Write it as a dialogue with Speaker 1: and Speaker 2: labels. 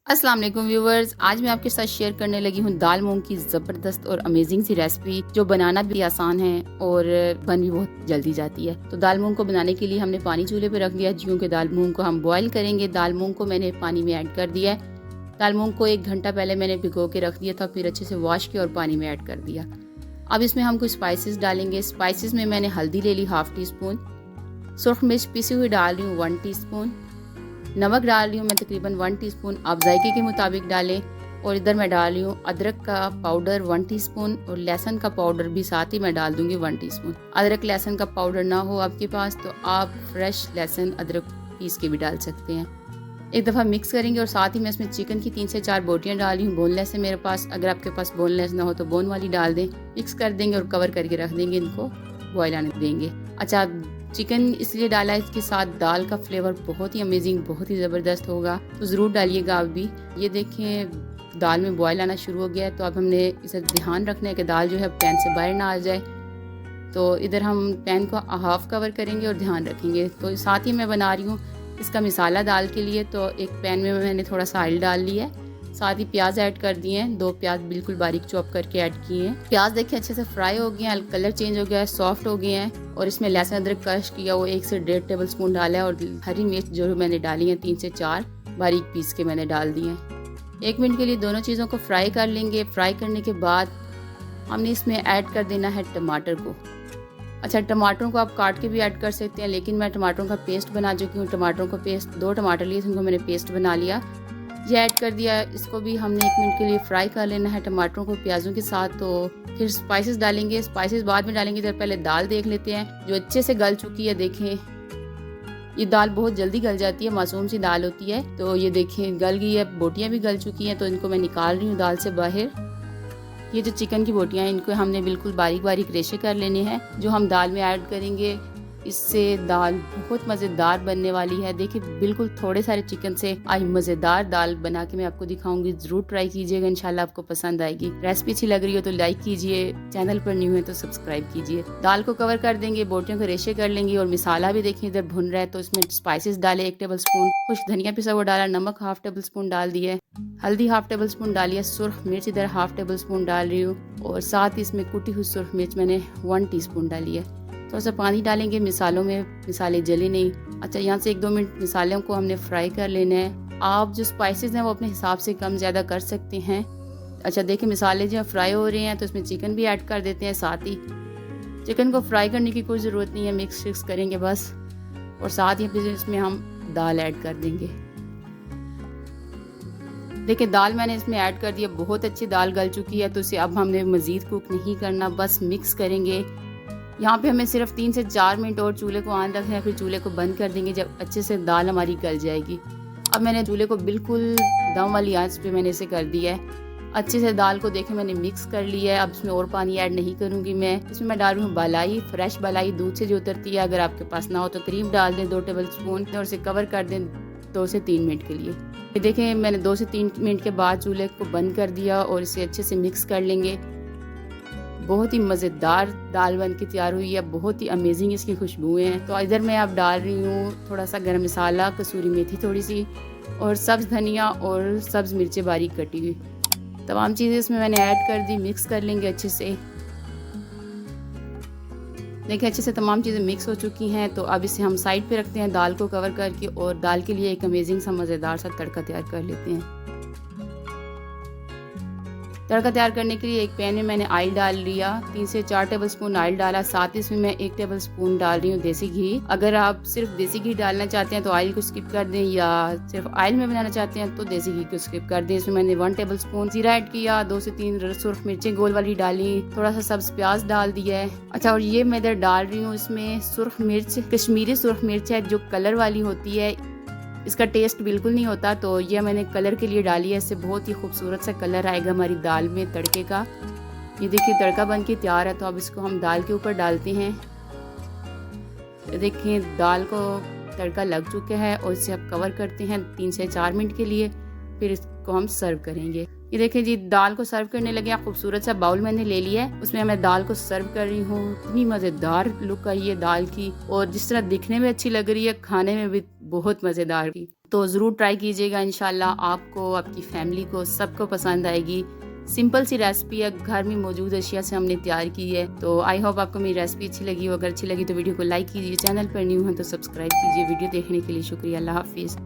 Speaker 1: अस्सलाम वालेकुम व्यूवर्स, आज मैं आपके साथ शेयर करने लगी हूँ दाल मूंग की ज़बरदस्त और अमेजिंग सी रेसिपी जो बनाना भी आसान है और बन भी बहुत जल्दी जाती है। तो दाल मूंग को बनाने के लिए हमने पानी चूल्हे पे रख दिया, क्योंकि दाल मूंग को हम बॉईल करेंगे। दाल मूंग को मैंने पानी में ऐड कर दिया है। दाल मूंग को 1 घंटा पहले मैंने भिगो के रख दिया था, फिर अच्छे से वॉश किया और पानी में ऐड कर दिया। अब इसमें हम कुछ स्पाइसेस डालेंगे। स्पाइसेस में मैंने हल्दी ले ली ½ टी स्पून, सुरख मिर्च पिसी हुई डाल रही हूँ 1 टी स्पून, नमक डाल रही हूँ मैं तकरीबन 1 टीस्पून, आप जायके के मुताबिक डालें। और इधर मैं डाल रही हूँ अदरक का पाउडर 1 टीस्पून और लहसुन का पाउडर भी साथ ही मैं डाल दूंगी 1 टीस्पून। अदरक लहसुन का पाउडर ना हो आपके पास तो आप फ्रेश लहसुन अदरक पीस के भी डाल सकते हैं। एक दफ़ा मिक्स करेंगे और साथ ही मैं इसमें चिकन की 3 से 4 बोटियाँ डाल रही हूँ। बोनलेस है मेरे पास, अगर आपके पास बोनलेस ना हो तो बोन वाली डाल दें। मिक्स कर देंगे और कवर करके रख देंगे, इनको बॉयल आने देंगे। अच्छा, चिकन इसलिए डाला है, इसके साथ दाल का फ्लेवर बहुत ही अमेजिंग, बहुत ही ज़बरदस्त होगा, तो ज़रूर डालिएगा आप भी। ये देखें दाल में बॉयल आना शुरू हो गया है, तो अब हमने इसे ध्यान रखना है कि दाल जो है पैन से बाहर ना आ जाए। तो इधर हम पैन को हाफ कवर करेंगे और ध्यान रखेंगे। तो साथ ही मैं बना रही हूँ इसका मिसाला दाल के लिए। तो एक पैन में मैंने थोड़ा सा ऑयल डाल लिया है, साथ ही प्याज ऐड कर दिए हैं। 2 प्याज बिल्कुल बारीक चॉप करके ऐड किए हैं। प्याज देखिए अच्छे से फ्राई हो गए हैं, कलर चेंज हो गया है, सॉफ्ट हो गए हैं। और इसमें लहसुन अदरक क्रश किया वो 1 से 1.5 टेबल स्पून डाला है। और हरी मिर्च जो मैंने डाली है 3 से 4 बारीक पीस के मैंने डाल दिए हैं। 1 मिनट के लिए दोनों चीज़ों को फ्राई कर लेंगे। फ्राई करने के बाद हमने इसमें ऐड कर देना है टमाटर को। अच्छा, टमाटरों को आप काट के भी ऐड कर सकते हैं, लेकिन मैं टमाटरों का पेस्ट बना चुकी हूँ। टमाटरों का पेस्ट 2 टमाटर लिए, उनको मैंने पेस्ट बना लिया, ये ऐड कर दिया। इसको भी हमने 1 मिनट के लिए फ्राई कर लेना है टमाटरों को प्याज़ों के साथ। तो फिर स्पाइसेस डालेंगे, स्पाइसेस बाद में डालेंगे। इधर पहले दाल देख लेते हैं जो अच्छे से गल चुकी है। देखें ये दाल बहुत जल्दी गल जाती है, मासूम सी दाल होती है। तो ये देखें गल गई है, बोटियाँ भी गल चुकी हैं, तो इनको मैं निकाल रही हूँ दाल से बाहर। ये जो चिकन की बोटियाँ हैं इनको हमने बिल्कुल बारीक बारीक रेशे कर लेने हैं, जो हम दाल में ऐड करेंगे। इससे दाल बहुत मज़ेदार बनने वाली है। देखिए बिल्कुल थोड़े सारे चिकन से आज मज़ेदार दाल बना के मैं आपको दिखाऊंगी, ज़रूर ट्राई कीजिएगा, इंशाल्लाह आपको पसंद आएगी। रेसिपी अच्छी लग रही हो तो लाइक कीजिए, चैनल पर न्यू है तो सब्सक्राइब कीजिए। दाल को कवर कर देंगे, बोटियों को रेशे कर लेंगे। और मिसाला भी देखिए इधर भुन रहा है, तो इसमें स्पाइसेस डाले 1 टेबल स्पून, खुश्क धनिया पिसा हुआ डाला, नमक ½ टेबल स्पून डाल दिया, हल्दी ½ टेबल स्पून डालिए, सुरख मिर्च इधर ½ टेबल स्पून डाल रही हूँ। और साथ ही इसमें कुटी हुई सुरख मिर्च मैंने 1 टीस्पून डाली है। थोड़ा सा पानी डालेंगे मिसालों में, मिसाले जले नहीं। अच्छा, यहाँ से 1-2 मिनट मिसालों को हमने फ्राई कर लेना है। आप जो स्पाइसेस हैं वो अपने हिसाब से कम ज़्यादा कर सकते हैं। अच्छा देखिए मिसाले जो फ्राई हो रहे हैं, तो इसमें चिकन भी ऐड कर देते हैं साथ ही। चिकन को फ्राई करने की कोई ज़रूरत नहीं है, मिक्स करेंगे बस। और साथ ही फिर इसमें हम दाल ऐड कर देंगे। देखिए दाल मैंने इसमें ऐड कर दिया, बहुत अच्छी दाल गल चुकी है, तो इसे अब हमने मज़ीद कुक नहीं करना, बस मिक्स करेंगे। यहाँ पे हमें सिर्फ 3 से 4 मिनट और चूल्हे को ऑन रखना है, फिर चूल्हे को बंद कर देंगे जब अच्छे से दाल हमारी गल जाएगी। अब मैंने चूल्हे को बिल्कुल दम वाली आंच पे मैंने इसे कर दिया है। अच्छे से दाल को देखें मैंने मिक्स कर लिया है। अब इसमें और पानी ऐड नहीं करूँगी मैं। इसमें मैं डाल रही हूँ बालाई, फ्रेश बालाई दूध से जो उतरती है। अगर आपके पास ना हो तो क्रीम डाल दें 2 टेबल स्पून और इसे कवर कर दें 2 से 3 मिनट के लिए। ये देखें मैंने 2 से 3 मिनट के बाद चूल्हे को बंद कर दिया और इसे अच्छे से मिक्स कर लेंगे। बहुत ही मज़ेदार दाल बन के तैयार हुई है, बहुत ही अमेजिंग इसकी खुशबुएं हैं। तो इधर मैं अब डाल रही हूँ थोड़ा सा गरम मसाला, कसूरी मेथी थोड़ी सी, और सब्ज़ धनिया और सब्ज़ मिर्चें बारीक कटी हुई। तमाम चीज़ें इसमें मैंने ऐड कर दी, मिक्स कर लेंगे अच्छे से। देखिए अच्छे से तमाम चीज़ें मिक्स हो चुकी हैं, तो अब इसे हम साइड पे रखते हैं दाल को कवर करके, और दाल के लिए एक अमेजिंग सा मज़ेदार सा तड़का तैयार कर लेते हैं। तड़का तैयार करने के लिए एक पैन में मैंने ऑयल डाल लिया, 3 से 4 टेबल स्पून ऑयल डाला। साथ ही इसमें मैं 1 टेबल स्पून डाल रही हूँ देसी घी। अगर आप सिर्फ देसी घी डालना चाहते हैं तो ऑयल को स्किप कर दें, या सिर्फ ऑयल में बनाना चाहते हैं तो देसी घी को स्किप कर दें। इसमें मैंने 1 टेबल स्पून जीरा ऐड किया, 2 से 3 सुरख मिर्चें गोल वाली डाली, थोड़ा सा सब्ज प्याज डाल दिया है। अच्छा, और ये मैं इधर डाल रही हूँ इसमें सुरख मिर्च, कश्मीरी सुरख मिर्च है जो कलर वाली होती है, इसका टेस्ट बिल्कुल नहीं होता, तो ये मैंने कलर के लिए डाली है। इससे बहुत ही खूबसूरत सा कलर आएगा हमारी दाल में तड़के का। ये देखिए तड़का बन के तैयार है, तो अब इसको हम दाल के ऊपर डालते हैं। देखिए दाल को तड़का लग चुका है और इसे अब कवर करते हैं 3 से 4 मिनट के लिए, फिर इसको हम सर्व करेंगे। ये देखिए जी दाल को सर्व करने लगे। खूबसूरत सा बाउल मैंने ले लिया है, उसमें मैं दाल को सर्व कर रही हूँ। इतनी मज़ेदार लुक आई है दाल की, और जिस तरह दिखने में अच्छी लग रही है खाने में भी बहुत मज़ेदार की। तो ज़रूर ट्राई कीजिएगा, इंशाल्लाह आपको, आपकी फैमिली को, सबको पसंद आएगी। सिंपल सी रेसिपी है, घर में मौजूद अशिया से हमने तैयार की है। तो आई होप आपको मेरी रेसिपी अच्छी लगी हो। अगर अच्छी लगी तो वीडियो को लाइक कीजिए, चैनल पर न्यू हैं तो सब्सक्राइब कीजिए। वीडियो देखने के लिए शुक्रिया। अल्लाह हाफिज़।